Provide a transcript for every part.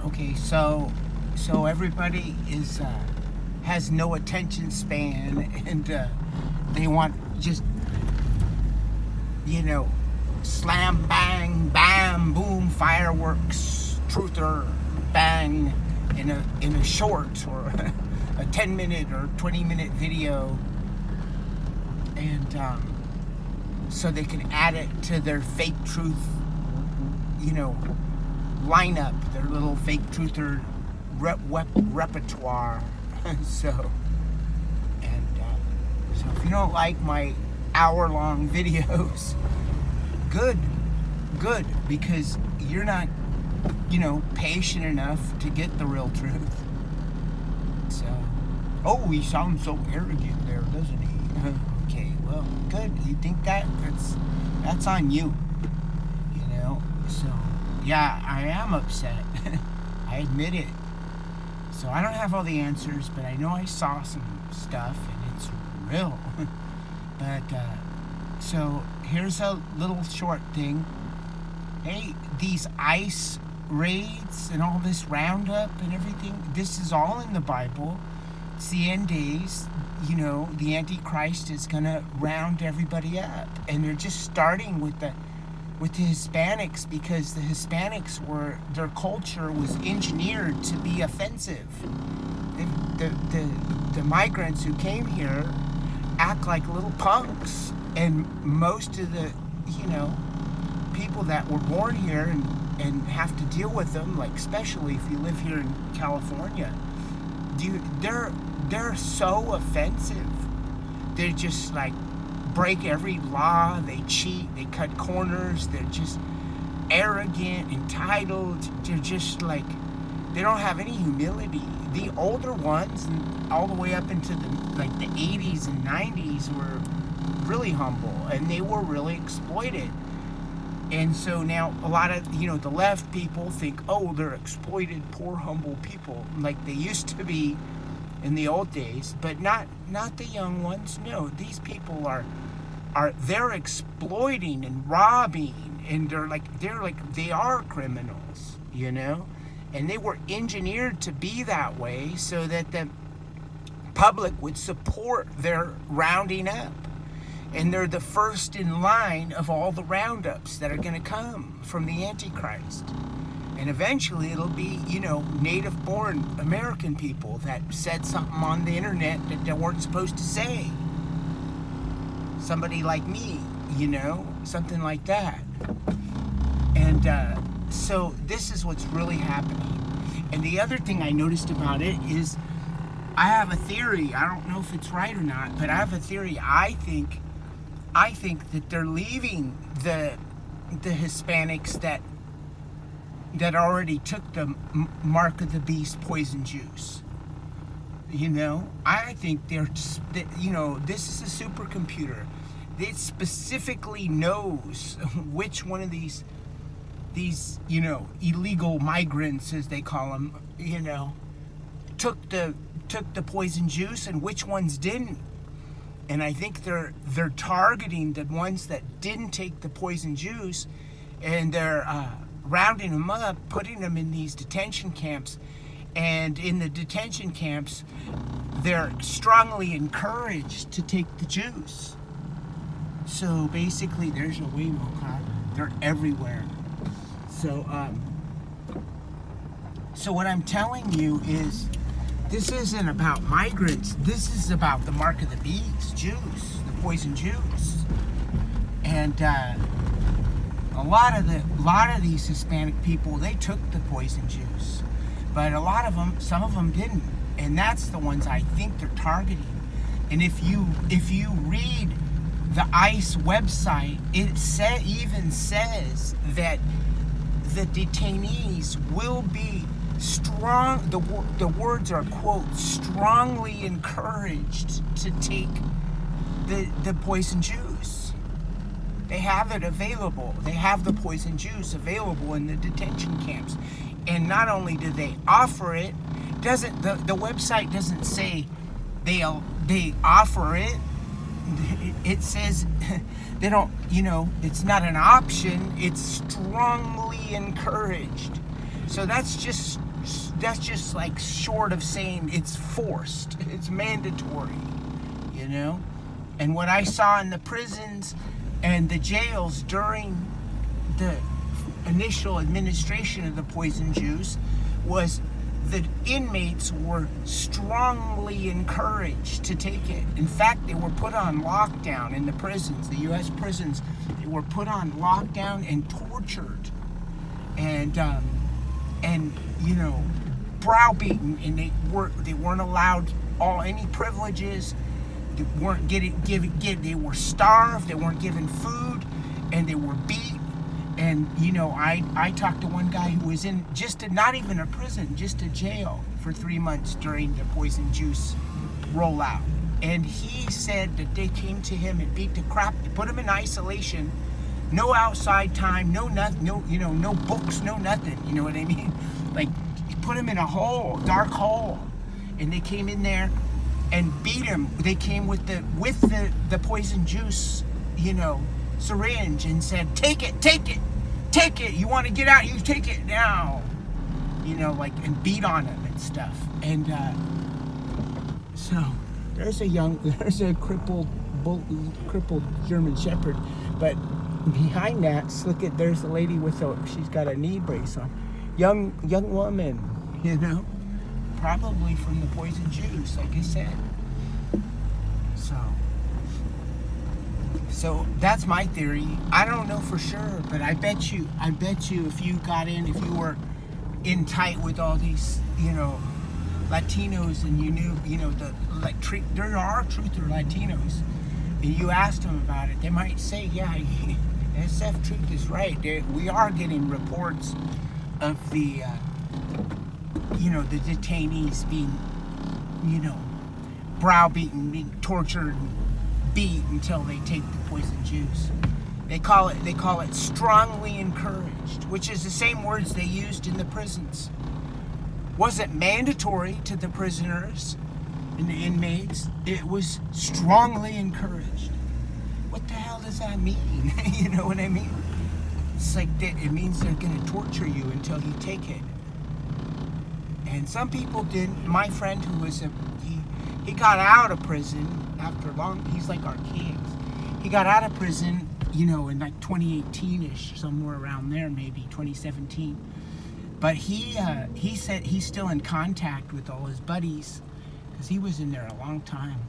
Okay, so everybody is has no attention span, and they want just, you know, slam, bang, bam, boom, fireworks, truther, bang, in a short or a 10-minute or 20-minute video, and so they can add it to their fake truth, you know, lineup, their little fake truther repertoire. So if you don't like my hour-long videos, good, because you're not, patient enough to get the real truth. So, oh, he sounds so arrogant there, doesn't he? Okay, well, good. You think that's on you, So, yeah, I am upset. I admit it. So I don't have all the answers, but I know I saw some stuff, and it's real. But, so here's a little short thing. Hey, these ICE raids and all this roundup and everything, this is all in the Bible. It's the end days. The Antichrist is going to round everybody up. And they're just starting with the Hispanics, because the Hispanics their culture was engineered to be offensive. The migrants who came here act like little punks, and most of the people that were born here and have to deal with them, like especially if you live here in California, they're so offensive. They're just like break every law, they cheat, they cut corners, they're just arrogant, entitled, they're just like, they don't have any humility. The older ones, all the way up into the 80s and 90s, were really humble, and they were really exploited. And so now a lot of, the left people think, oh, they're exploited, poor, humble people, like they used to be in the old days, but not the young ones. No, these people they're exploiting and robbing, and they are criminals, and they were engineered to be that way so that the public would support their rounding up. And they're the first in line of all the roundups that are going to come from the Antichrist. And eventually it'll be, native-born American people that said something on the internet that they weren't supposed to say. Somebody like me, something like that. And so this is what's really happening. And the other thing I noticed about it is, I have a theory. I don't know if it's right or not, but I have a theory. I think that they're leaving the Hispanics that already took the mark of the beast poison juice. I think this is a supercomputer. It specifically knows which one of these illegal migrants, as they call them, took the poison juice and which ones didn't. And I think they're targeting the ones that didn't take the poison juice, and they're rounding them up, putting them in these detention camps. And in the detention camps, they're strongly encouraged to take the juice. So basically, there's a Waymo car. They're everywhere. So what I'm telling you is, this isn't about migrants. This is about the mark of the beast, juice, the poison juice. And a lot of these Hispanic people, they took the poison juice, but some of them didn't, and that's the ones I think they're targeting. And if you read the ICE website, it even says that the detainees will be strong, the words are, quote, strongly encouraged to take the poison juice. They have it available. They have the poison juice available in the detention camps. And not only do they offer it, doesn't the website doesn't say they offer it. It says they don't, it's not an option, it's strongly encouraged. So that's just like short of saying it's forced. It's mandatory, And what I saw in the prisons and the jails during the initial administration of the poison juice was the inmates were strongly encouraged to take it. In fact, they were put on lockdown in the prisons, the U.S. prisons. They were put on lockdown and tortured, and browbeaten, and they weren't allowed any privileges. They weren't they were starved. They weren't given food, and they were beat. And I talked to one guy who was in not even a prison, just a jail for 3 months during the poison juice rollout. And he said that they came to him and beat the crap. They put him in isolation, no outside time, no nothing, no books, no nothing. You know what I mean? Like, he put him in a hole, dark hole, and they came in there and beat him. They came with the poison juice, syringe, and said, take it. You want to get out, you take it now. And beat on him and stuff. And so there's a crippled German Shepherd, but behind that, there's a lady she's got a knee brace on. Young woman, probably from the poison juice, like I said. So that's my theory. I don't know for sure, but I bet you if you were in tight with all these, Latinos, and you knew, there are truther Latinos, and you asked them about it, they might say, yeah, SF Truth is right. We are getting reports of the, the detainees being, browbeaten, being tortured, and beat until they take the poison juice. They call it strongly encouraged, which is the same words they used in the prisons. Wasn't mandatory to the prisoners and the inmates. It was strongly encouraged. What the hell does that mean? You know what I mean? It's like it means they're going to torture you until you take it. And some people didn't. My friend who was he got out of prison after long. He's like our kings. He got out of prison, in like 2018-ish, somewhere around there, maybe 2017. But he said he's still in contact with all his buddies because he was in there a long time.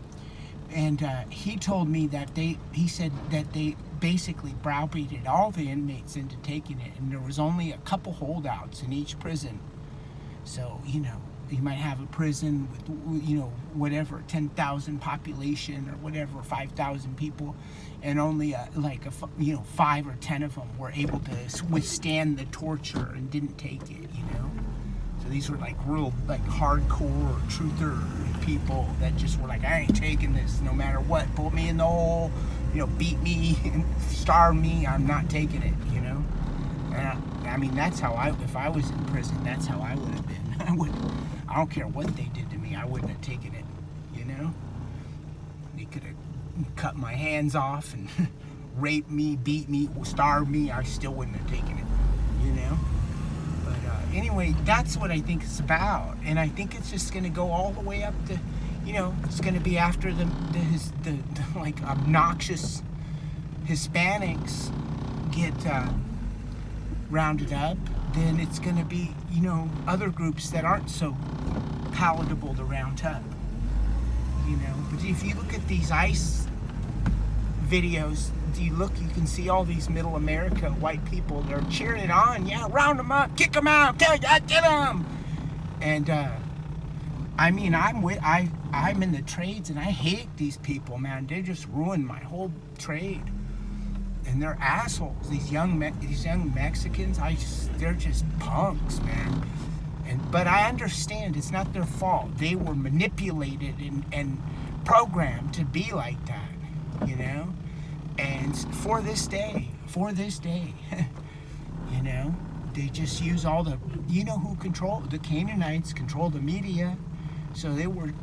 And he told me that he said that they basically browbeated all the inmates into taking it, and there was only a couple holdouts in each prison. So, you might have a prison with, whatever, 10,000 population or whatever, 5,000 people, and only 5 or 10 of them were able to withstand the torture and didn't take it, So these were real, hardcore truther people that just were like, I ain't taking this no matter what. Put me in the hole, beat me, starve me, I'm not taking it, And that's how if I was in prison, that's how I would have been. I don't care what they did to me, I wouldn't have taken it, They could have cut my hands off and raped me, beat me, starved me, I still wouldn't have taken it, But anyway, that's what I think it's about. And I think it's just going to go all the way up to, it's going to be after the obnoxious Hispanics get rounded up, then it's going to be, other groups that aren't so palatable to round up, But if you look at these ICE videos, you can see all these middle America white people, they're cheering it on, yeah, round them up, kick them out, get them. And, I'm in the trades, and I hate these people, man. They just ruined my whole trade. And they're assholes. These young Mexicans, they're just punks, man. But I understand it's not their fault. They were manipulated and programmed to be like that, And for this day, They just use all the, you know who control, the Canaanites control the media. So they were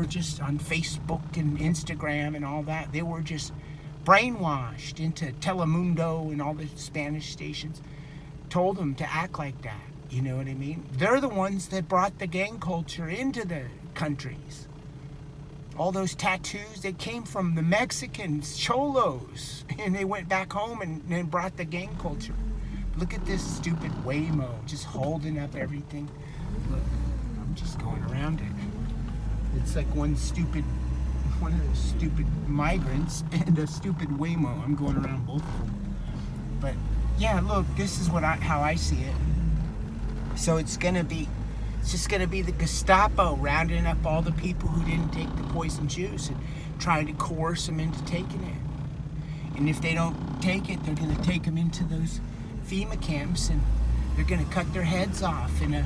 just on Facebook and Instagram and all that. They were just brainwashed into Telemundo and all the Spanish stations. Told them to act like that. You know what I mean? They're the ones that brought the gang culture into the countries. All those tattoos, they came from the Mexicans, cholos, and they went back home and brought the gang culture. Look at this stupid Waymo, just holding up everything. Look, I'm just going around it. It's like one of those stupid migrants and a stupid Waymo. I'm going around both of them. But yeah, look, this is how I see it. So it's just gonna be the Gestapo rounding up all the people who didn't take the poison juice and trying to coerce them into taking it. And if they don't take it, they're gonna take them into those FEMA camps and they're gonna cut their heads off in a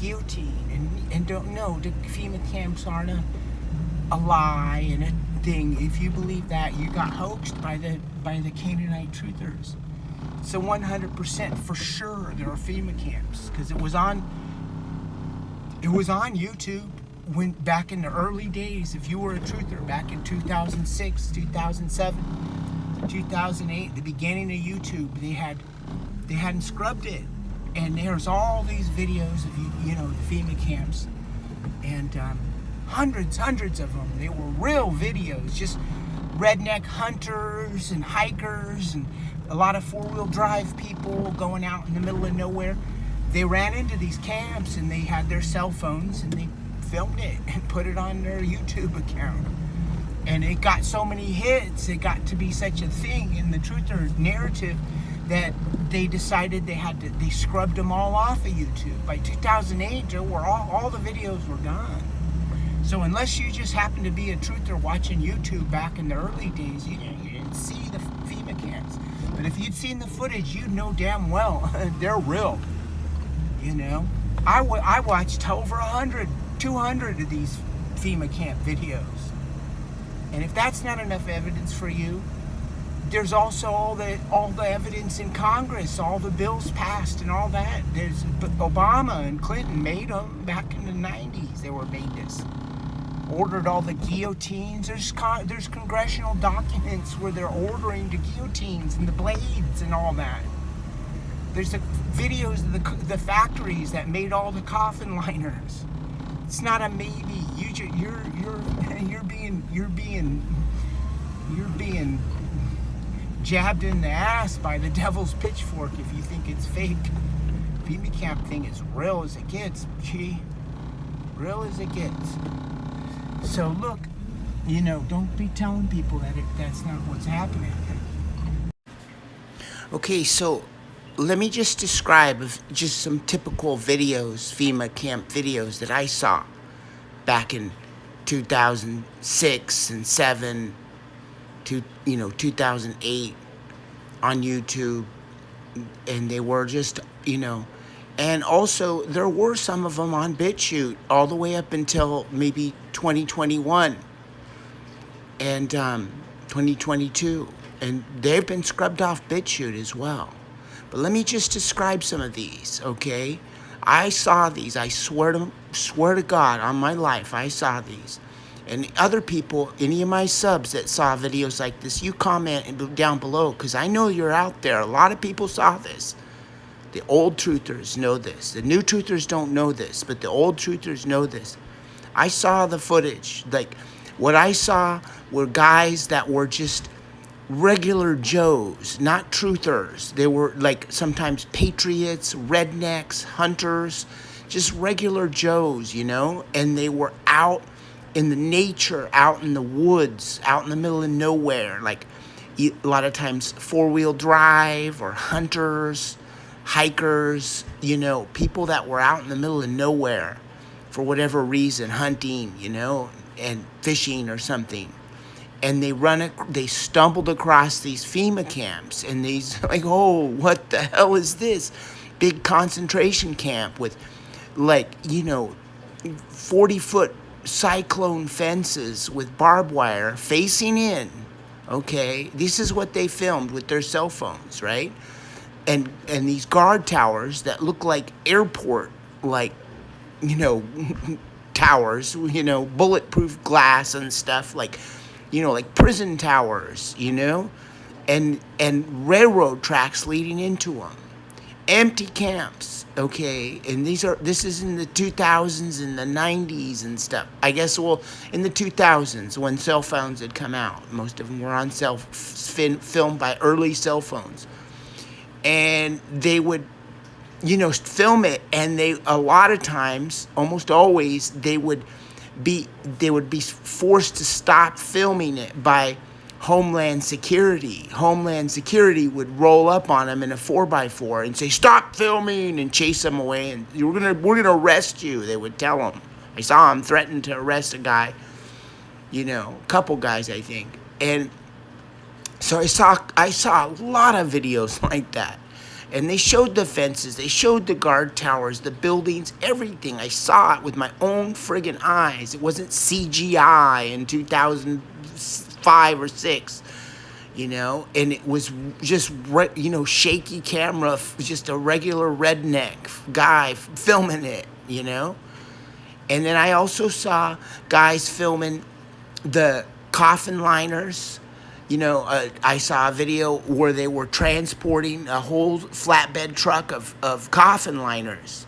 guillotine. And don't know, the FEMA camps aren't a lie and a thing. If you believe that, you got hoaxed by the Canaanite truthers. So 100% for sure there are FEMA camps, because it was on YouTube back in the early days. If you were a truther back in 2006, 2007, 2008, the beginning of YouTube, they hadn't scrubbed it, and there's all these videos of you know the FEMA camps, and hundreds of them. They were real videos, just redneck hunters and hikers and a lot of four-wheel drive people going out in the middle of nowhere. They ran into these camps and they had their cell phones and they filmed it and put it on their YouTube account. And it got so many hits, it got to be such a thing in the truther narrative that they decided they scrubbed them all off of YouTube. By 2008, all the videos were gone. So unless you just happened to be a truther watching YouTube back in the early days, you didn't see the FEMA camps. But if you'd seen the footage, you'd know damn well they're real. You know, I watched over 100, 200 of these FEMA camp videos. And if that's not enough evidence for you, there's also all the evidence in Congress, all the bills passed and all that. There's Obama and Clinton made them back in the 90s. They were made this. Ordered all the guillotines. There's congressional documents where they're ordering the guillotines and the blades and all that. There's the videos of the factories that made all the coffin liners. It's not a maybe. You're being jabbed in the ass by the devil's pitchfork if you think it's fake. FEMA camp thing is real as it gets. Gee, real as it gets. So look, you know, don't be telling people that's not what's happening. Okay, so let me just describe just some typical videos, FEMA camp videos that I saw back in 2006 and 7 to 2008 on YouTube, and they were just and also there were some of them on BitChute all the way up until maybe 2021 and 2022, and they've been scrubbed off BitChute as well. But let me just describe some of these, okay? I saw these. I swear to God on my life, I saw these. And other people, any of my subs that saw videos like this, you comment down below, because I know you're out there. A lot of people saw this. The old truthers know this. The new truthers don't know this, but the old truthers know this. I saw the footage. Like, what I saw were guys that were just regular Joes, not truthers. They were like sometimes patriots, rednecks, hunters, just regular Joes, and they were out in the nature, out in the woods, out in the middle of nowhere, like a lot of times four-wheel drive or hunters, hikers, people that were out in the middle of nowhere for whatever reason, hunting, and fishing or something. And they stumbled across these FEMA camps, and these like, oh, what the hell is this? Big concentration camp with 40-foot cyclone fences with barbed wire facing in. Okay, this is what they filmed with their cell phones, right? and these guard towers that look like airport, like, you know, towers, you know, bulletproof glass and stuff, like, you know, like prison towers, you know, and railroad tracks leading into them, empty camps, okay. And this is in the 2000s and the 90s and stuff, I guess. Well, in the 2000s, when cell phones had come out, most of them were on filmed by early cell phones, and they would, you know, film it, and they, a lot of times, almost always, be they would be forced to stop filming it by Homeland Security. Homeland Security would roll up on them in a 4x4 and say, "Stop filming," and chase them away, and we're gonna arrest you. They would tell them. I saw them threaten to arrest a guy, you know, a couple guys, I think. And so I saw a lot of videos like that. And they showed the fences, they showed the guard towers, the buildings, everything. I saw it with my own friggin' eyes. It wasn't CGI in 2005 or 6, you know. And it was just, you know, shaky camera, just a regular redneck guy filming it, you know. And then I also saw guys filming the coffin liners. You know, I saw a video where they were transporting a whole flatbed truck of coffin liners.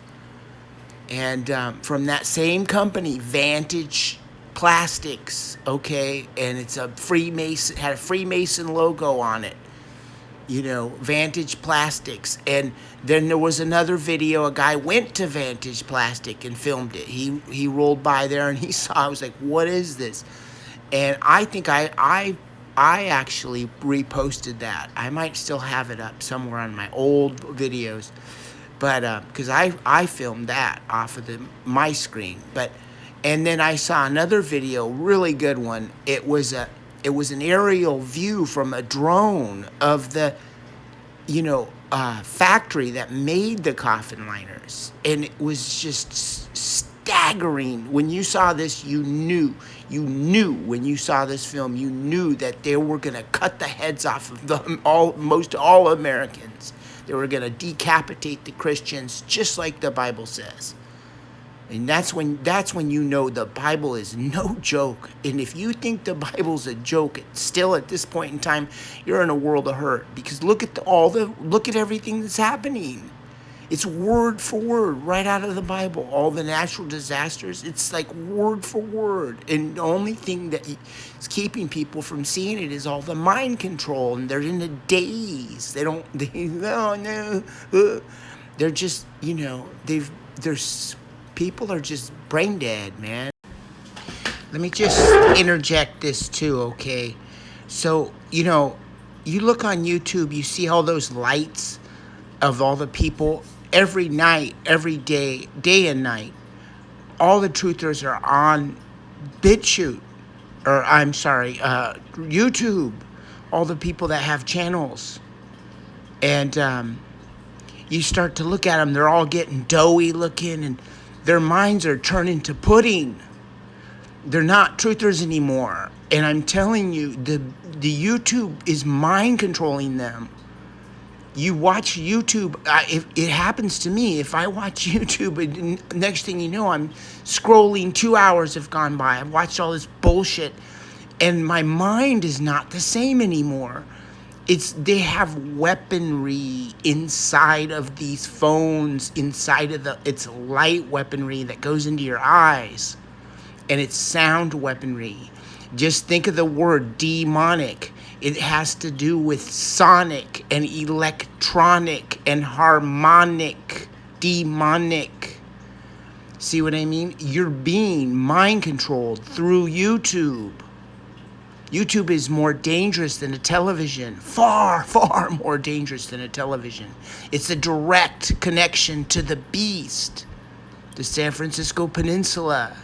And from that same company, Vantage Plastics, okay? And it's a Freemason, had a Freemason logo on it. You know, Vantage Plastics. And then there was another video, a guy went to Vantage Plastic and filmed it. He rolled by there and he saw, I was like, what is this? And I think I actually reposted that. I might still have it up somewhere on my old videos, but because I filmed that off of my screen. But and then I saw another video, really good one. It was an aerial view from a drone of the, you know, factory that made the coffin liners, and it was just staggering. When you saw this, you knew when you saw this film, you knew that they were going to cut the heads off of most all Americans. They were going to decapitate the Christians, just like the Bible says. And that's when you know the Bible is no joke. And if you think the Bible's a joke, still at this point in time, you're in a world of hurt. Because look at everything that's happening. It's word for word, right out of the Bible. All the natural disasters, it's like word for word. And the only thing that is keeping people from seeing it is all the mind control. And they're in a daze. They're just, you know, people are just brain dead, man. Let me just interject this too, okay? So, you know, you look on YouTube, you see all those lights of all the people every night, every day, day and night. All the truthers are on YouTube. All the people that have channels. And you start to look at them, they're all getting doughy looking, and their minds are turning to pudding. They're not truthers anymore. And I'm telling you, the YouTube is mind controlling them. You watch YouTube, if it happens to me, if I watch YouTube, and next thing you know, I'm scrolling, 2 hours have gone by. I've watched all this bullshit, and my mind is not the same anymore. They have weaponry inside of these phones, it's light weaponry that goes into your eyes, and it's sound weaponry. Just think of the word demonic. It has to do with sonic and electronic and harmonic, demonic. See what I mean? You're being mind controlled through YouTube. YouTube is more dangerous than a television. Far, far more dangerous than a television. It's a direct connection to the beast, the San Francisco Peninsula.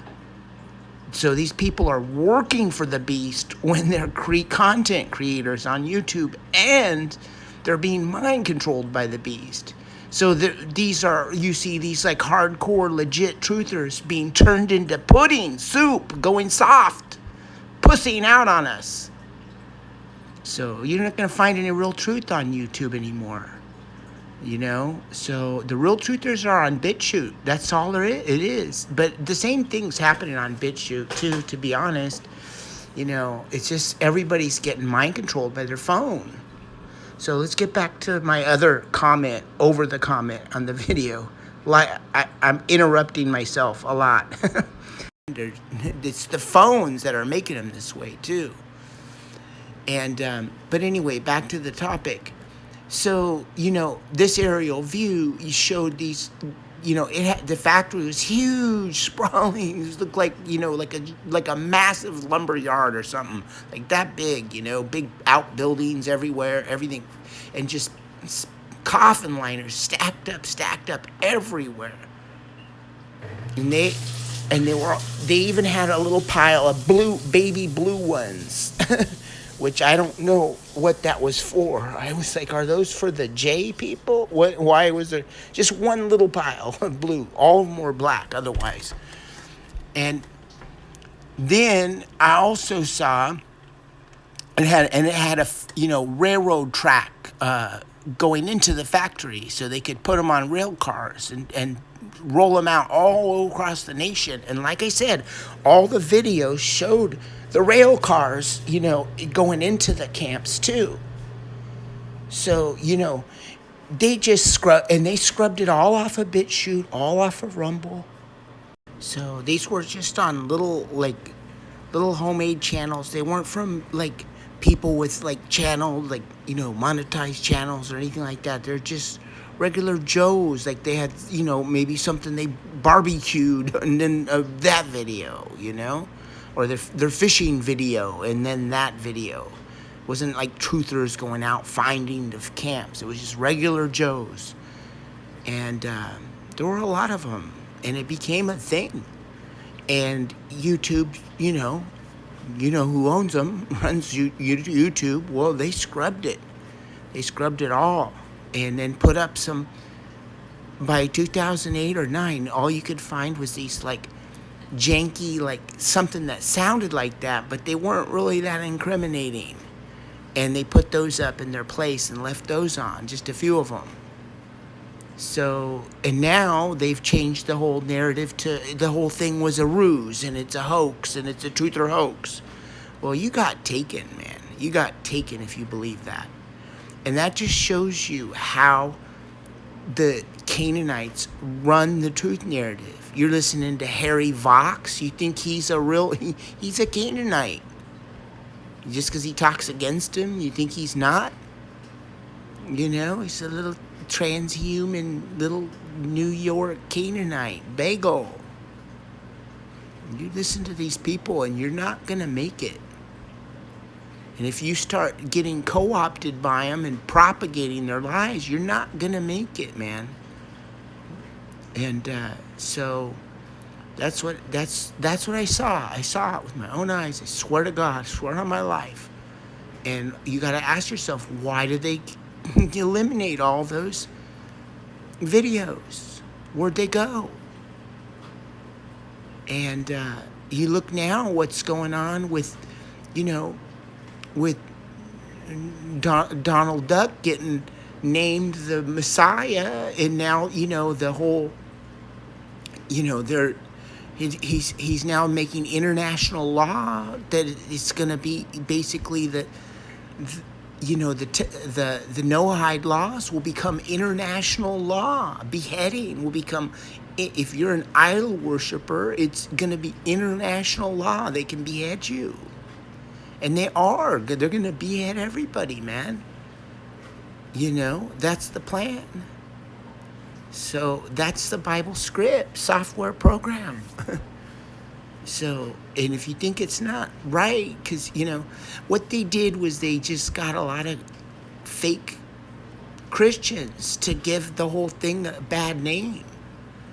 So these people are working for the beast when they're content creators on YouTube, and they're being mind controlled by the beast. So you see these like hardcore, legit truthers being turned into pudding, soup, going soft, pussying out on us. So you're not going to find any real truth on YouTube anymore. You know, so the real truthers are on BitChute. That's all there is. It is. But the same thing's happening on BitChute too, to be honest. You know, it's just everybody's getting mind controlled by their phone. So let's get back to my other comment over the comment on the video. Like I'm interrupting myself a lot. It's the phones that are making them this way too. And but anyway, back to the topic. So, you know, this aerial view, you showed these, you know, the factory was huge, sprawling. It looked like, you know, like a massive lumber yard or something, like that big, you know, big outbuildings everywhere, everything, and just coffin liners stacked up everywhere. And they even had a little pile of baby blue ones. Which I don't know what that was for. I was like, are those for the J people? Why was there just one little pile of blue? All of them were black otherwise. And then I also saw it had a, you know, railroad track going into the factory, so they could put them on rail cars and roll them out all across the nation. And like I said, all the videos showed the rail cars, you know, going into the camps too. So, you know, they just scrubbed it all off of BitChute, all off of Rumble. So these were just on little homemade channels. They weren't from like people with like channels, like, you know, monetized channels or anything like that. They're just regular Joes. Like they had, you know, maybe something they barbecued and then that video, you know, or their fishing video and then that video. It wasn't like truthers going out finding the camps. It was just regular Joes. And there were a lot of them. And it became a thing. And YouTube, you know who owns them, runs YouTube. Well, they scrubbed it. They scrubbed it all. And then put up some, by 2008 or 9, all you could find was these like janky, like something that sounded like that, but they weren't really that incriminating. And they put those up in their place and left those on, just a few of them. So, and now they've changed the whole narrative to the whole thing was a ruse and it's a hoax and it's a truth or hoax. Well, you got taken, man. You got taken if you believe that. And that just shows you how the Canaanites run the truth narrative. You're listening to Harry Vox. You think he's he's a Canaanite. Just because he talks against him, you think he's not? You know, he's a little transhuman, little New York Canaanite, bagel. You listen to these people and you're not going to make it. And if you start getting co-opted by them and propagating their lies, you're not going to make it, man. And so that's what I saw. I saw it with my own eyes. I swear to God, I swear on my life. And you got to ask yourself, why did they eliminate all those videos? Where'd they go? And you look now what's going on with, you know, with Donald Duck getting named the Messiah, and now, you know, the whole, you know, he's now making international law that it's going to be basically you know, the Noahide laws will become international law. Beheading will become, if you're an idol worshiper, it's going to be international law. They can behead you. And they're going to behead everybody, man. You know, that's the plan. So that's the Bible script, software program. So, and if you think it's not right, because, you know, what they did was they just got a lot of fake Christians to give the whole thing a bad name.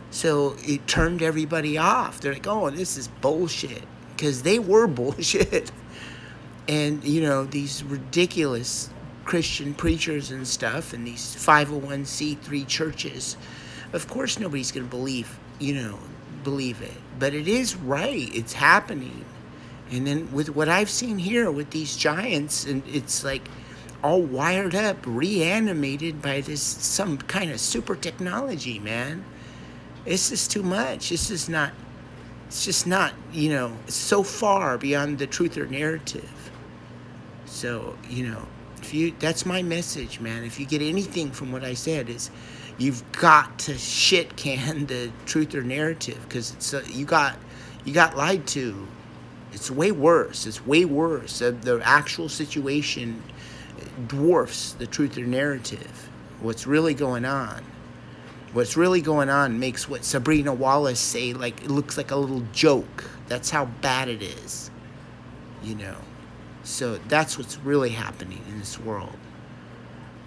So it turned everybody off. They're like, oh, this is bullshit. Because they were bullshit. And, you know, these ridiculous Christian preachers and stuff and these 501c3 churches, of course nobody's going to believe it. But it is right. It's happening. And then with what I've seen here with these giants, and it's like all wired up, reanimated by this some kind of super technology, man. It's just too much. It's just not, it's so far beyond the truth or narrative. So, that's my message, man. If you get anything from what I said, is you've got to shit can the truth or narrative, because it's you got lied to. It's way worse. It's way worse. The actual situation dwarfs the truth or narrative. What's really going on? What's really going on makes what Sabrina Wallace say, like, it looks like a little joke. That's how bad it is. So that's what's really happening in this world.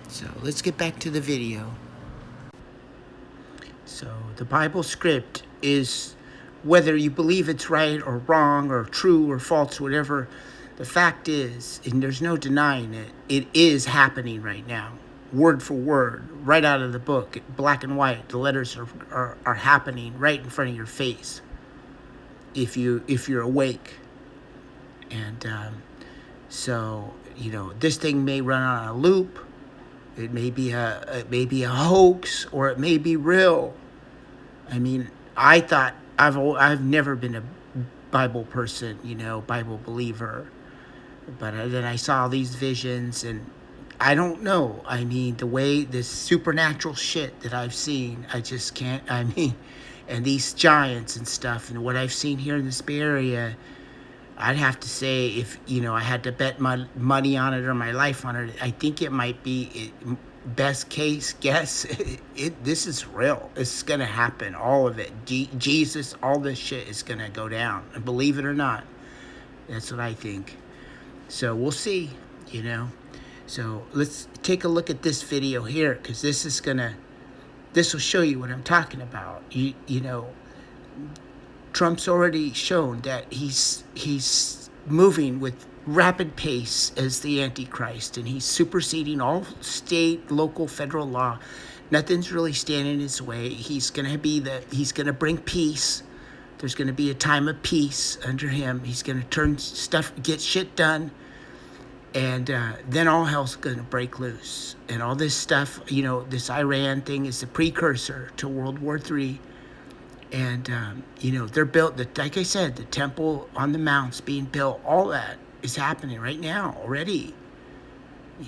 So let's get back to the video. So the Bible script is, whether you believe it's right or wrong or true or false, whatever, the fact is, and there's no denying it, it is happening right now. Word for word, right out of the book, black and white. The letters are happening right in front of your face, if you're awake. And so this thing may run on a loop. It may be a hoax, or it may be real. I mean, I thought I've never been a Bible person, Bible believer, but then I saw these visions, and I don't know. I mean, the way this supernatural shit that I've seen, I just can't. I mean, and these giants and stuff, and what I've seen here in this Bay Area, I'd have to say, if I had to bet my money on it or my life on it, I think it might be best case guess. This is real. It's gonna happen. All of it. Jesus, all this shit is gonna go down. And believe it or not, that's what I think. So we'll see. So let's take a look at this video here, because this will show you what I'm talking about. Trump's already shown that he's moving with rapid pace as the Antichrist, and he's superseding all state, local, federal law. Nothing's really standing in his way. He's gonna bring peace. There's gonna be a time of peace under him. He's gonna get shit done, and then all hell's gonna break loose. And all this stuff, this Iran thing is the precursor to World War III. And, they're built, like I said, the temple on the mounts being built, all that is happening right now already,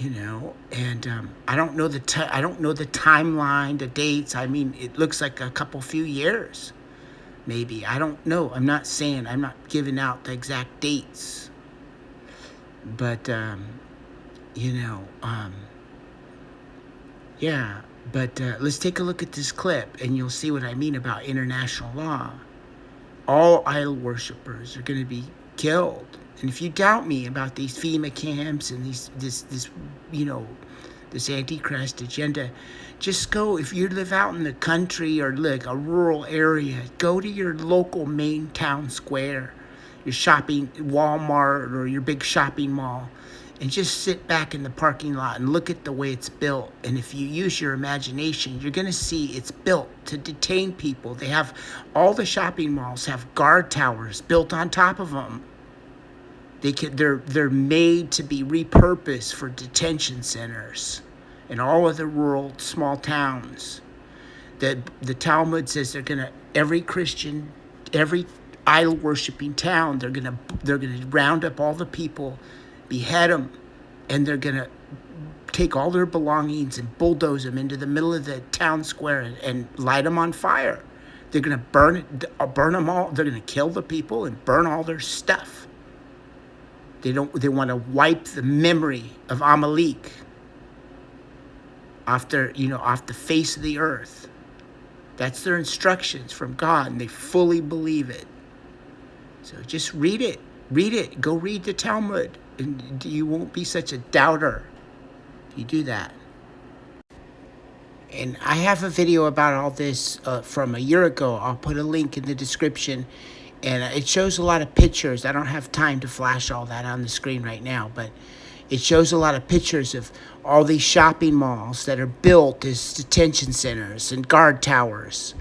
and I don't know the timeline, the dates. I mean, it looks like a few years, maybe. I don't know. I'm not giving out the exact dates, but, yeah. But let's take a look at this clip, and you'll see what I mean about international law. All idol worshippers are going to be killed. And if you doubt me about these FEMA camps and this Antichrist agenda, just go. If you live out in the country or like a rural area, go to your local main town square, your shopping Walmart or your big shopping mall, and just sit back in the parking lot and look at the way it's built. And if you use your imagination, you're going to see it's built to detain people. They have, all the shopping malls have guard towers built on top of them. They're made to be repurposed for detention centers in all of the rural small towns. The Talmud says every Christian, every idol worshiping town, they're gonna round up all the people, behead them, and they're gonna take all their belongings and bulldoze them into the middle of the town square and light them on fire. They're gonna burn them all. They're gonna kill the people and burn all their stuff. They want to wipe the memory of Amalek off the face of the earth. That's their instructions from God, and they fully believe it. So just read it. Go read the Talmud, and you won't be such a doubter if you do that. And I have a video about all this from a year ago. I'll put a link in the description. And it shows a lot of pictures. I don't have time to flash all that on the screen right now, but it shows a lot of pictures of all these shopping malls that are built as detention centers and guard towers.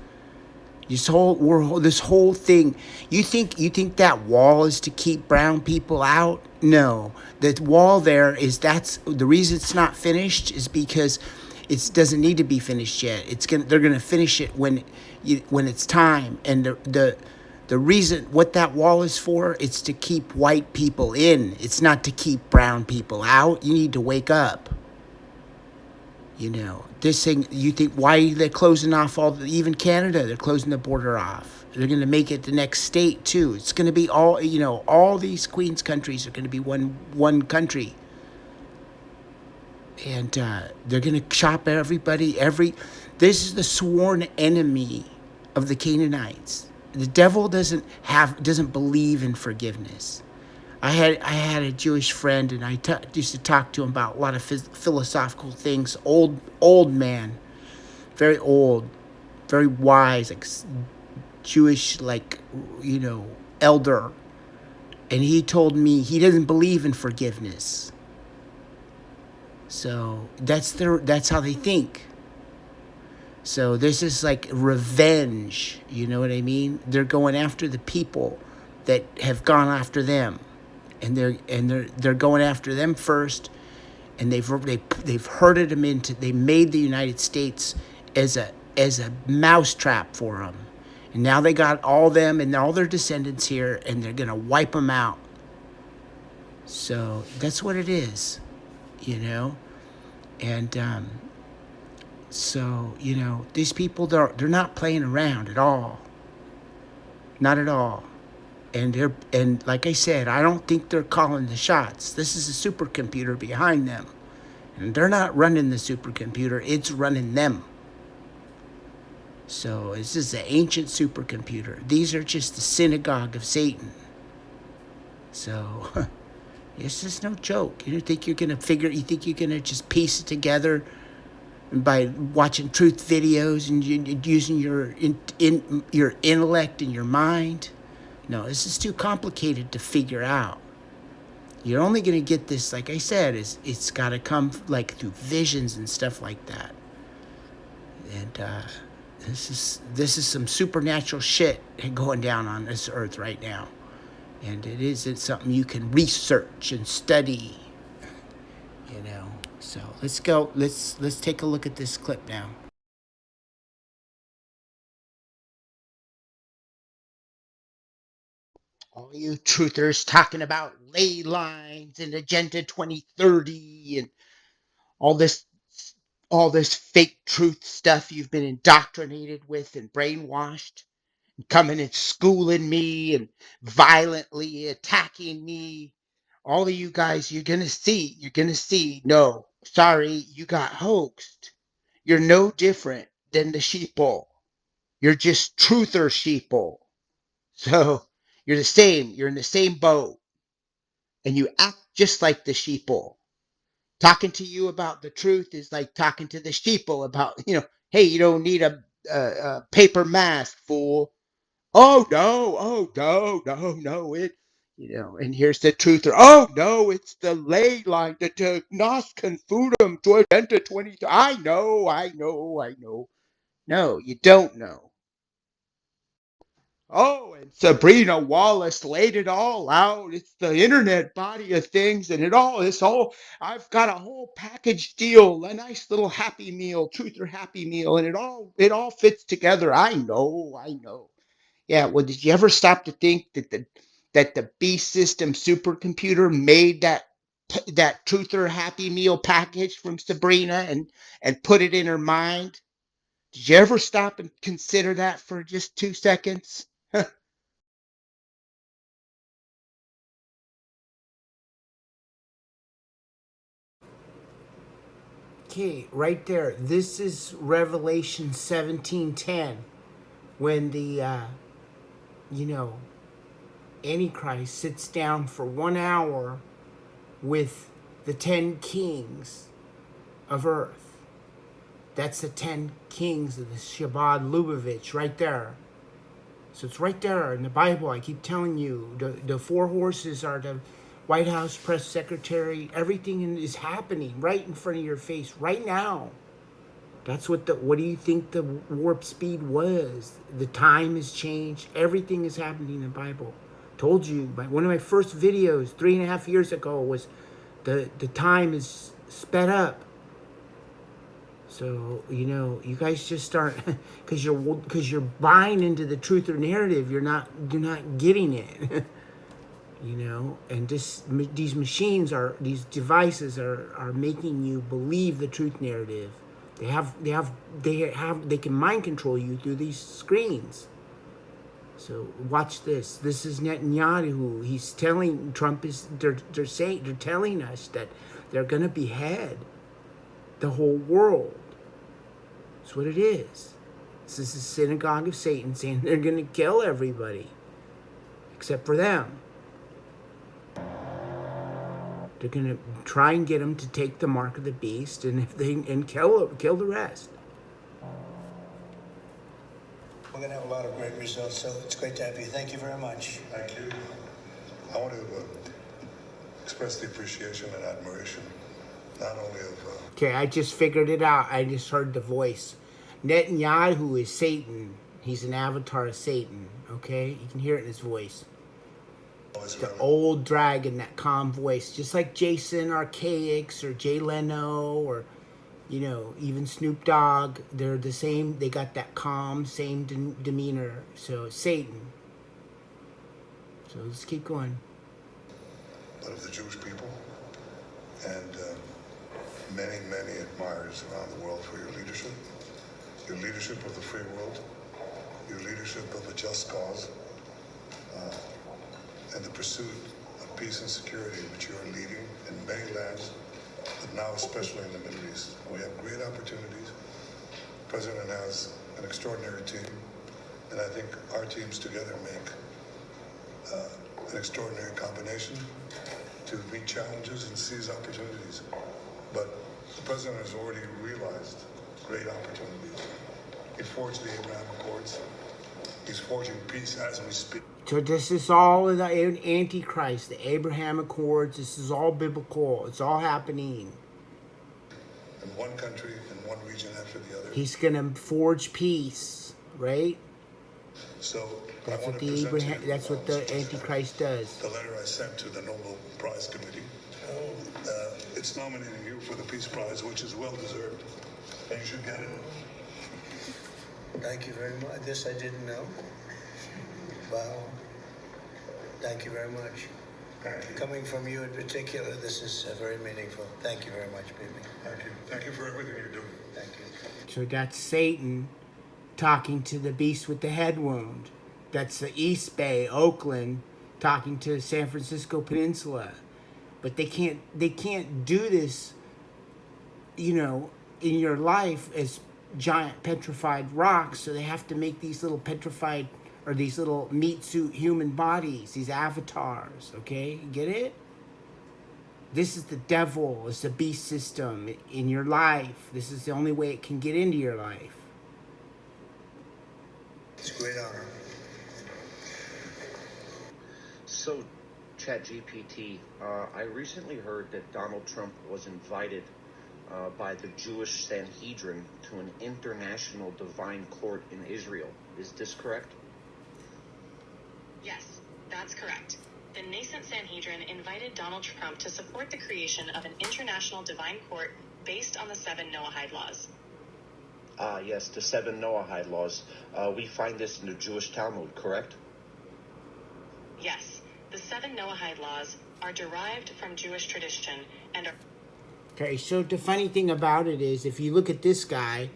This whole thing. You think that wall is to keep brown people out? No, the wall there is that's the reason it's not finished is because it doesn't need to be finished yet. They're gonna finish it when it's time. And the reason what that wall is for, it's to keep white people in. It's not to keep brown people out. You need to wake up. This thing. You think why they're closing off even Canada? They're closing the border off. They're going to make it the next state too. It's going to be all these Queens countries are going to be one country, and they're going to chop everybody. This is the sworn enemy of the Canaanites. The devil doesn't believe in forgiveness. I had a Jewish friend, and I used to talk to him about a lot of philosophical things. Old man, very old, very wise, like Jewish, like elder. And he told me he doesn't believe in forgiveness. So that's how they think. So this is like revenge. You know what I mean? They're going after the people that have gone after them. And they're going after them first, and they've herded them into. They made the United States as a mousetrap for them, and now they got all them and all their descendants here, and they're gonna wipe them out. So that's what it is, and so these people they're not playing around at all, not at all. And like I said, I don't think they're calling the shots. This is a supercomputer behind them. And they're not running the supercomputer, it's running them. So this is an ancient supercomputer. These are just the synagogue of Satan. So it's just no joke. You think you're gonna just piece it together by watching truth videos and using your intellect and your mind? No, this is too complicated to figure out. You're only going to get this, like I said, it's got to come like through visions and stuff like that. And this is some supernatural shit going down on this earth right now. And it's something you can research and study. So let's go. Let's take a look at this clip now. All you truthers talking about ley lines and Agenda 2030 and all this all this fake truth stuff you've been indoctrinated with and brainwashed, and coming and schooling me and violently attacking me. All of you guys, you're gonna see. No, sorry, you got hoaxed. You're no different than the sheeple. You're just truther sheeple. So you're the same. You're in the same boat, and you act just like the sheeple. Talking to you about the truth is like talking to the sheeple about, hey, you don't need a paper mask, fool. Oh no, no, and here's the truth. Oh no, it's the ley line, the nos confudum to agenda 20. I know. No, you don't know. Oh, and Sabrina Wallace laid it all out. It's the internet body of things, and it's all. I've got a whole package deal, a nice little happy meal, truth or happy meal, and it all fits together. I know. Yeah. Well, did you ever stop to think that the B system supercomputer made that truth or happy meal package from Sabrina and put it in her mind? Did you ever stop and consider that for just 2 seconds? Okay, right there. This is Revelation 17:10, when the you know Antichrist sits down for 1 hour with the 10 kings of earth. That's the 10 kings of the Shabbat Lubavitch right there. So it's right there in the Bible. I keep telling you, the four horses are the White House press secretary. Everything is happening right in front of your face right now. That's what do you think the warp speed was? The time has changed. Everything is happening in the Bible. Told you, one of my first videos 3.5 years ago was the time is sped up. So, you know, you guys just start, because you're buying into the truth or narrative. You're not getting it. You know, and these machines these devices are making you believe the truth narrative. They can mind control you through these screens. So watch this. This is Netanyahu. He's telling they're telling us that they're gonna behead the whole world. That's what it is. This is the synagogue of Satan saying they're gonna kill everybody except for them. They're gonna try and get them to take the mark of the beast, and kill the rest. We're going to have a lot of great results, so it's great to have you. Thank you very much. Thank you. I want to express the appreciation and admiration, not only of... Okay, I just figured it out. I just heard the voice. Netanyahu is Satan. He's an avatar of Satan, okay? You can hear it in his voice. The old dragon, that calm voice. Just like Jason Archaics or Jay Leno or... You know, even Snoop Dogg, they're the same. They got that calm, same demeanor. So, Satan. So, let's keep going. But of the Jewish people, and many, many admirers around the world for your leadership of the free world, your leadership of a just cause, and the pursuit of peace and security which you are leading in many lands, but now especially in the Middle East. We have great opportunities. The President has an extraordinary team, and I think our teams together make an extraordinary combination to meet challenges and seize opportunities. But the President has already realized great opportunities. He forged the Abraham Accords. He's forging peace as we speak. So this is all in the Antichrist, the Abraham Accords. This is all biblical. It's all happening. In one country, in one region after the other. He's going to forge peace, right? So that's what the Antichrist does. The letter I sent to the Nobel Prize Committee. It's nominating you for the Peace Prize, which is well deserved, and you should get it. Thank you very much. This I didn't know. Wow. Thank you very much. Coming from you in particular, this is very meaningful. Thank you very much, baby. Thank you. Thank you for everything you're doing. Thank you. So that's Satan talking to the beast with the head wound. That's the East Bay, Oakland, talking to the San Francisco Peninsula. But they can't do this, you know, in your life as giant petrified rocks. So they have to make these little petrified, or these little meat suit human bodies, these avatars, okay? Get it? This is the devil. It's the beast system in your life. This is the only way it can get into your life. It's a great honor. So, ChatGPT, I recently heard that Donald Trump was invited by the Jewish Sanhedrin to an international divine court in Israel. Is this correct? Yes, that's correct. The nascent Sanhedrin invited Donald Trump to support the creation of an international divine court based on the 7 Noahide laws. Yes, the 7 Noahide laws. We find this in the Jewish Talmud, correct? Yes, the 7 Noahide laws are derived from Jewish tradition and are... Okay, so the funny thing about it is, if you look at this guy,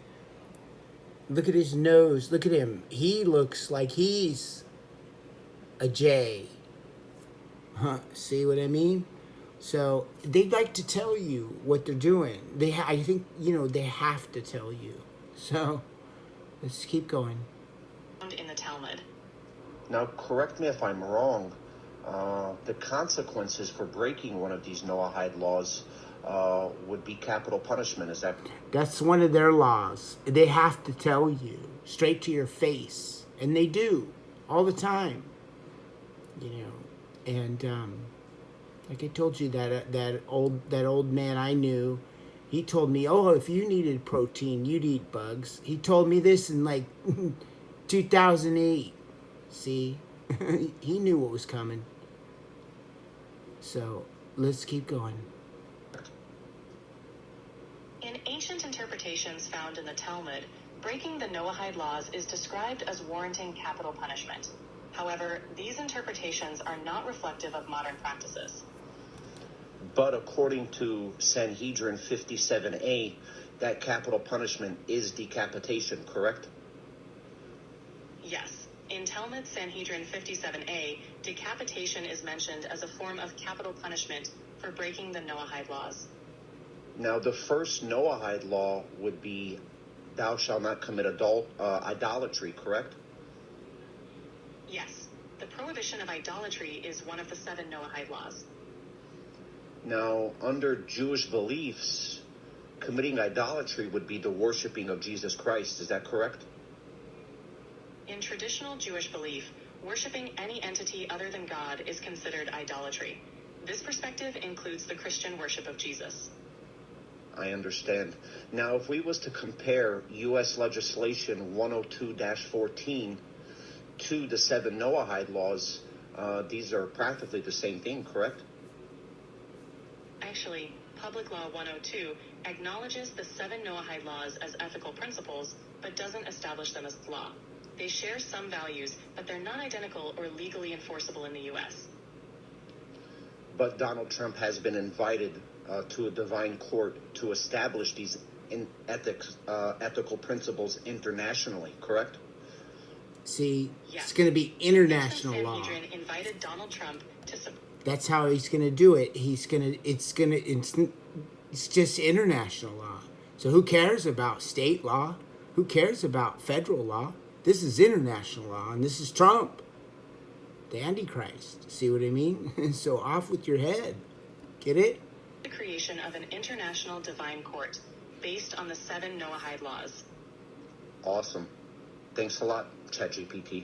look at his nose, look at him. He looks like he's a J. Huh, see what I mean? So they like to tell you what they're doing. I think, you know, they have to tell you. So let's keep going. in the Talmud. Now, correct me if I'm wrong. The consequences for breaking one of these Noahide laws would be capital punishment. Is that? That's one of their laws. They have to tell you straight to your face, and they do all the time. You know, and like I told you, that old man I knew, he told me, oh, if you needed protein, you'd eat bugs. He told me this in like 2008. See, He knew what was coming. So let's keep going. In ancient interpretations found in the Talmud, breaking the Noahide laws is described as warranting capital punishment. However, these interpretations are not reflective of modern practices. But according to Sanhedrin 57A, that capital punishment is decapitation, correct? Yes. In Talmud Sanhedrin 57a, decapitation is mentioned as a form of capital punishment for breaking the Noahide laws. Now, the first Noahide law would be, thou shalt not commit idolatry, correct? Yes. The prohibition of idolatry is one of the 7 Noahide laws. Now, under Jewish beliefs, committing idolatry would be the worshiping of Jesus Christ. Is that correct? In traditional Jewish belief, worshiping any entity other than God is considered idolatry. This perspective includes the Christian worship of Jesus. I understand. Now, if we was to compare U.S. legislation 102-14 to the 7 Noahide laws, these are practically the same thing, correct? Actually, Public Law 102 acknowledges the 7 Noahide laws as ethical principles, but doesn't establish them as law. They share some values, but they're not identical or legally enforceable in the U.S. But Donald Trump has been invited to a divine court to establish these ethical principles internationally, correct? See, Yes. it's going to be international law. Sanhedrin invited Donald Trump to support. That's how he's going to do it. It's just international law. So who cares about state law? Who cares about federal law? This is international law, and this is Trump, the Antichrist. See what I mean? So off with your head. Get it? The creation of an international divine court based on the 7 Noahide laws. Awesome. Thanks a lot, ChatGPT.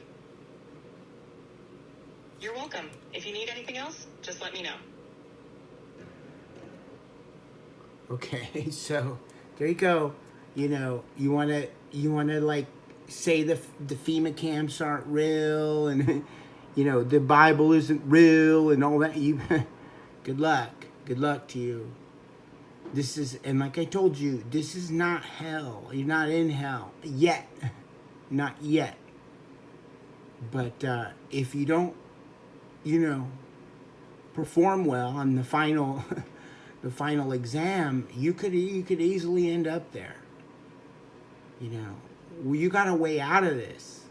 You're welcome. If you need anything else, just let me know. Okay, so there you go. You know, you wanna like say the FEMA camps aren't real, and you know the Bible isn't real, and all that. You, good luck to you. This is, and like I told you, this is not hell. You're not in hell yet, not yet. But if you don't, you know, perform well on the final exam, you could easily end up there. You know, well, you got a way out of this.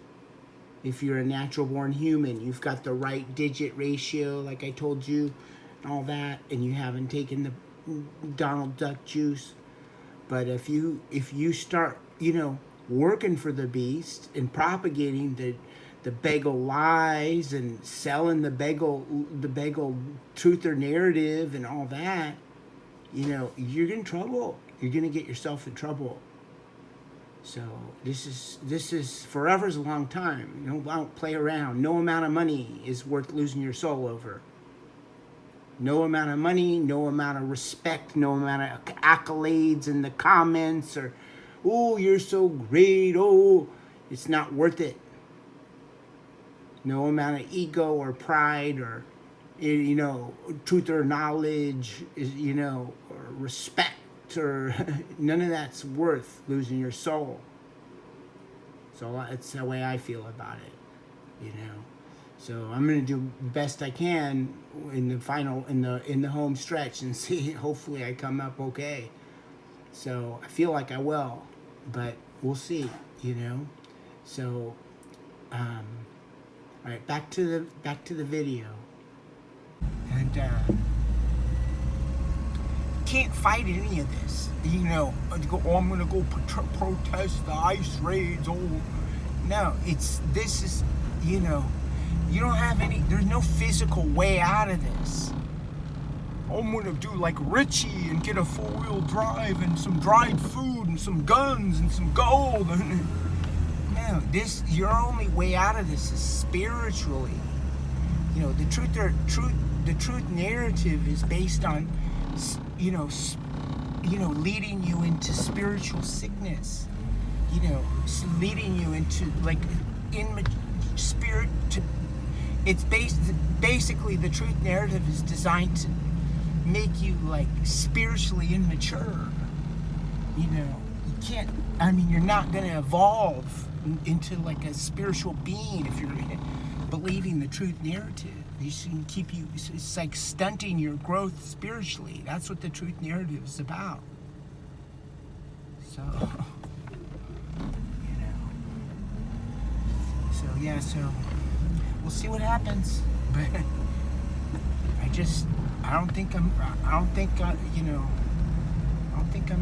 If you're a natural born human, you've got the right digit ratio, like I told you, and all that, and you haven't taken the Donald Duck juice. But if you start, you know, working for the beast and propagating the bagel lies and selling the bagel truth or narrative and all that, you know, you're in trouble. You're gonna get yourself in trouble. So this is forever's a long time. You know, don't play around. No amount of money is worth losing your soul over. No amount of money, no amount of respect, no amount of accolades in the comments, or, oh, you're so great, oh, it's not worth it. No amount of ego or pride or, you know, truth or knowledge, you know, or respect, or none of that's worth losing your soul. So that's the way I feel about it, you know. So I'm gonna do the best I can in the home stretch and see. Hopefully I come up okay. So I feel like I will, but we'll see, you know. So, all right, back to the video. And can't fight any of this, you know. Oh, I'm gonna go protest the ICE raids. Oh, no, this is, you know. You don't have there's no physical way out of this. I'm gonna do like Richie and get a 4-wheel drive and some dried food and some guns and some gold. No, your only way out of this is spiritually. You know, the truth narrative is based on, you know, leading you into spiritual sickness. You know, leading you into like spirit to, it's basically the truth narrative is designed to make you like spiritually immature. You know, you can't, I mean, you're not going to evolve into like a spiritual being if you're believing the truth narrative. You can keep you, it's like stunting your growth spiritually. That's what the truth narrative is about. So, you know, so yeah, so we'll see what happens. But I don't think I'm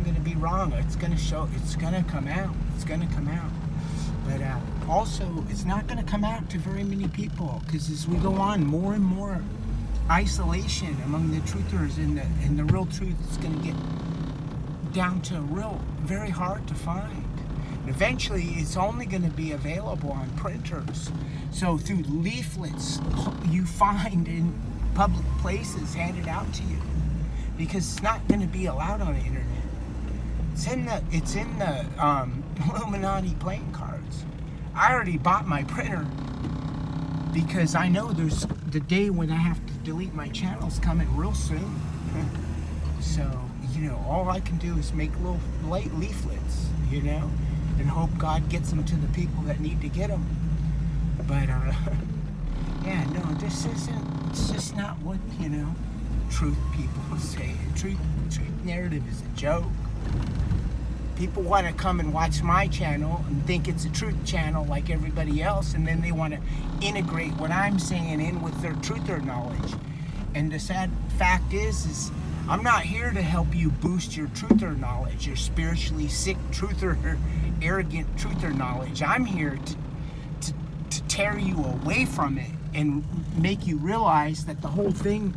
going to be wrong. It's going to come out. But also, it's not going to come out to very many people, because as we go on, more and more isolation among the truthers and the real truth is going to get down to very hard to find. And eventually, it's only going to be available on printers. So through leaflets you find in public places handed out to you, because it's not going to be allowed on the internet. It's in the Illuminati playing cards. I already bought my printer because I know there's the day when I have to delete my channels coming real soon. So, you know, all I can do is make little light leaflets, you know, and hope God gets them to the people that need to get them. But yeah, no, it's just not what, you know, truth people say. Truth narrative is a joke. People want to come and watch my channel and think it's a truth channel like everybody else, and then they want to integrate what I'm saying in with their truther knowledge. And the sad fact is I'm not here to help you boost your truther knowledge, your spiritually sick truther, arrogant truther knowledge. I'm here to tear you away from it and make you realize that the whole thing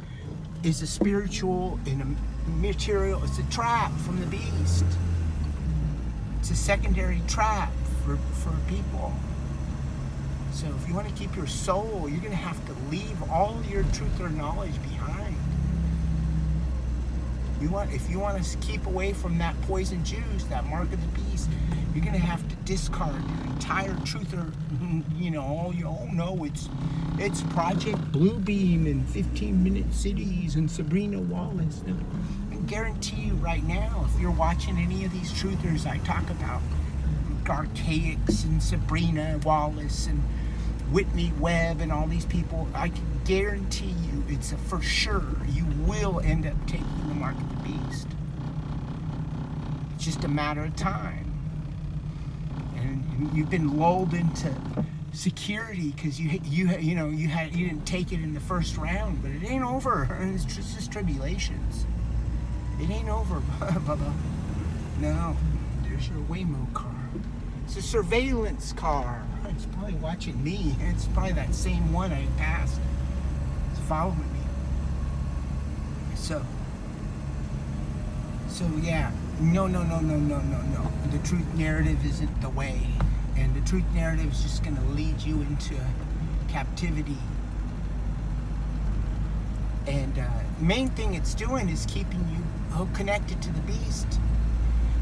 is a spiritual and a material, it's a trap from the beast. It's a secondary trap for people. So if you want to keep your soul, you're going to have to leave all your truth or knowledge behind. If you want to keep away from that poison juice, that mark of the beast, you're going to have to discard your entire truth or, you know, it's Project Bluebeam and 15-minute cities and Sabrina Wallace. I guarantee you right now, if you're watching any of these truthers I talk about, Archaics and Sabrina Wallace and Whitney Webb and all these people, I can guarantee you, it's a for sure, you will end up taking the mark of the beast. It's just a matter of time. And you've been lulled into security because you didn't take it in the first round, but it ain't over. It's just tribulations. It ain't over, Bubba. No, there's your Waymo car. It's a surveillance car. It's probably watching me. It's probably that same one I passed. It's following me. So yeah. No. The truth narrative isn't the way. And the truth narrative is just going to lead you into captivity. And main thing it's doing is keeping you connected to the beast.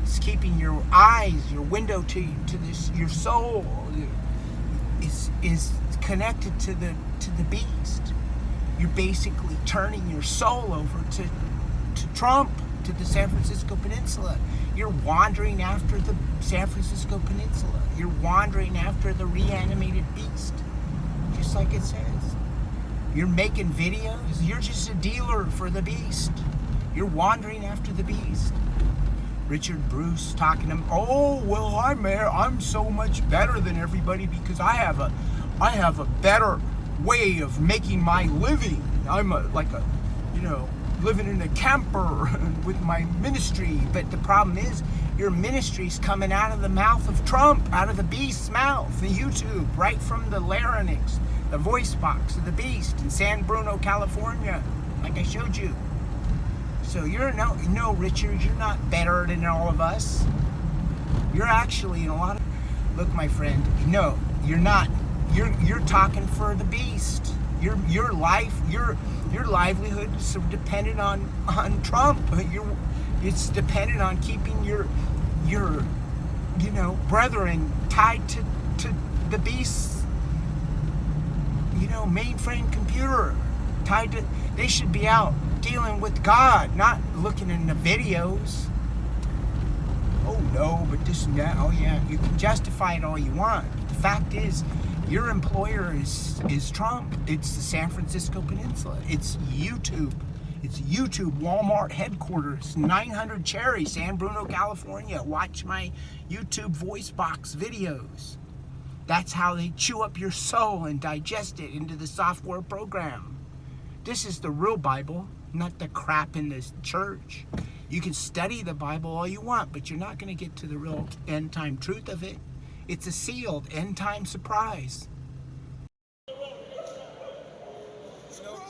It's keeping your eyes, your window to this, your soul is connected to the beast. You're basically turning your soul over to Trump, to the San Francisco Peninsula. You're wandering after the San Francisco Peninsula. You're wandering after the reanimated beast, just like it says. You're making videos. You're just a dealer for the beast. You're wandering after the beast. Richard Bruce talking to him. Oh, well, I'm so much better than everybody because I have a better way of making my living. I'm living in a camper with my ministry. But the problem is, your ministry's coming out of the mouth of Trump, out of the beast's mouth, the YouTube, right from the larynx, the voice box of the beast in San Bruno, California, like I showed you. So no, Richard, you're not better than all of us. You're actually in a lot of... Look, my friend, no, you're not. You're talking for the beast. Your livelihood is so dependent on Trump. It's dependent on keeping your brethren tied to the beast's mainframe computer tied to. They should be out dealing with God, not looking in the videos. Oh no, but this and that. Oh yeah, you can justify it all you want. But the fact is, your employer is Trump. It's the San Francisco Peninsula. It's YouTube. It's YouTube Walmart headquarters, 900 Cherry, San Bruno, California. Watch my YouTube voice box videos. That's how they chew up your soul and digest it into the software program. This is the real Bible, not the crap in this church. You can study the Bible all you want, but you're not going to get to the real end time truth of it. It's a sealed end time surprise. Surprise!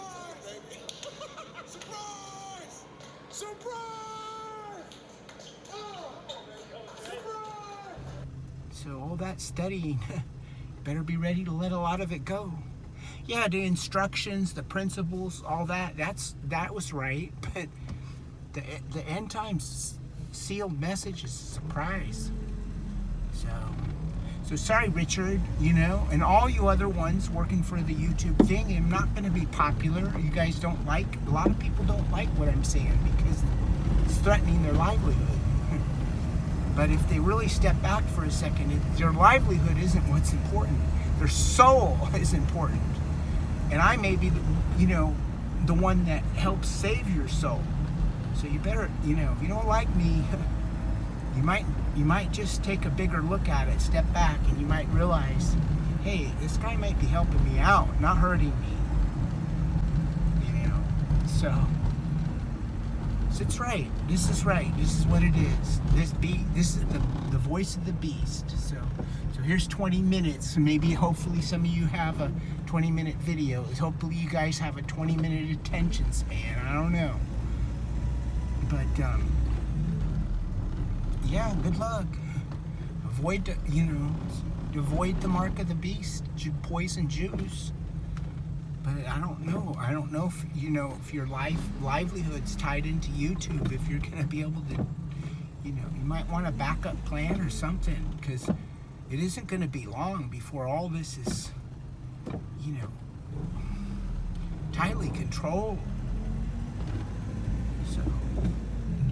Surprise! Surprise! So all that studying, better be ready to let a lot of it go. Yeah, the instructions, the principles, all that, that was right, but the end times sealed message is a surprise. So sorry, Richard, and all you other ones working for the YouTube thing. I'm not going to be popular. You guys don't like, a lot of people don't like what I'm saying because it's threatening their livelihood. But if they really step back for a second, their livelihood isn't what's important. Their soul is important. And I may be, the one that helps save your soul. So you better, if you don't like me, you might just take a bigger look at it, step back, and you might realize, hey, this guy might be helping me out, not hurting me. So it's right. This is right. This is what it is. This is the voice of the beast. So here's 20 minutes. Maybe, hopefully, some of you have a 20-minute video. Hopefully, you guys have a 20-minute attention span. I don't know. But yeah, good luck. Avoid the mark of the beast, poison juice. But I don't know. I don't know if your livelihood's tied into YouTube. If you're gonna be able to, you might want a backup plan or something, because it isn't gonna be long before all this is, tightly controlled. So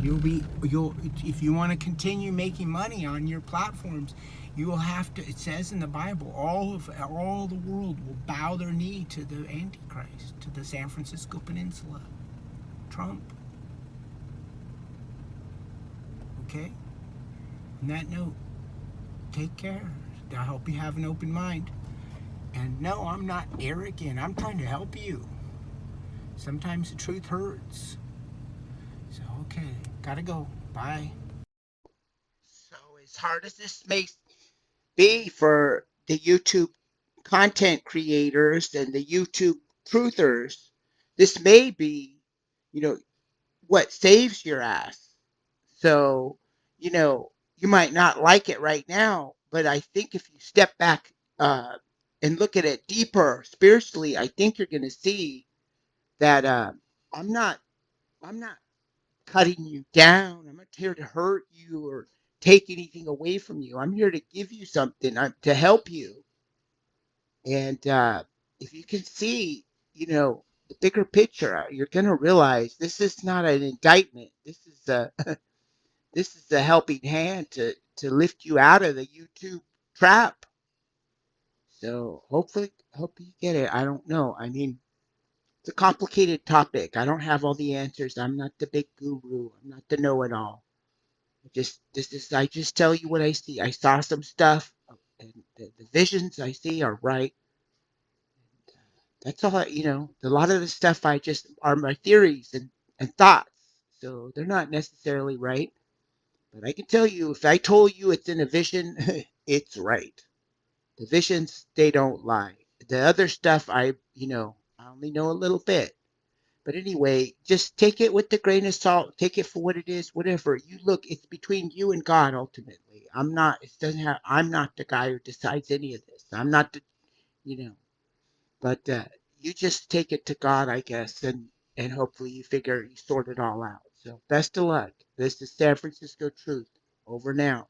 if you want to continue making money on your platforms, you will have to. It says in the Bible, all the world will bow their knee to the Antichrist, to the San Francisco Peninsula, Trump. Okay. On that note, take care. I hope you have an open mind. And no, I'm not arrogant. I'm trying to help you. Sometimes the truth hurts. So, okay, gotta go. Bye. So, as hard as this may be for the YouTube content creators and the YouTube truthers, this may be, what saves your ass. So, you might not like it right now, but I think if you step back and look at it deeper spiritually, I think you're going to see that I'm not cutting you down. I'm not here to hurt you or take anything away from you. I'm here to give you something, to help you. And if you can see, the bigger picture, you're going to realize this is not an indictment. This is a this is a helping hand to lift you out of the YouTube trap. So hopefully, hope you get it. I don't know. I mean, it's a complicated topic. I don't have all the answers. I'm not the big guru. I'm not the know-it-all. I just tell you what I see. I saw some stuff, and the visions I see are right. That's all. A lot of the stuff I just are my theories and thoughts. So they're not necessarily right. But I can tell you, if I told you it's in a vision, it's right. The visions, they don't lie. The other stuff, I only know a little bit. But anyway, just take it with the grain of salt. Take it for what it is, whatever. You look, it's between you and God ultimately. I'm not the guy who decides any of this. I'm not you know, but you just take it to God, I guess, and hopefully you sort it all out. So best of luck. This is San Francisco Truth. Over now.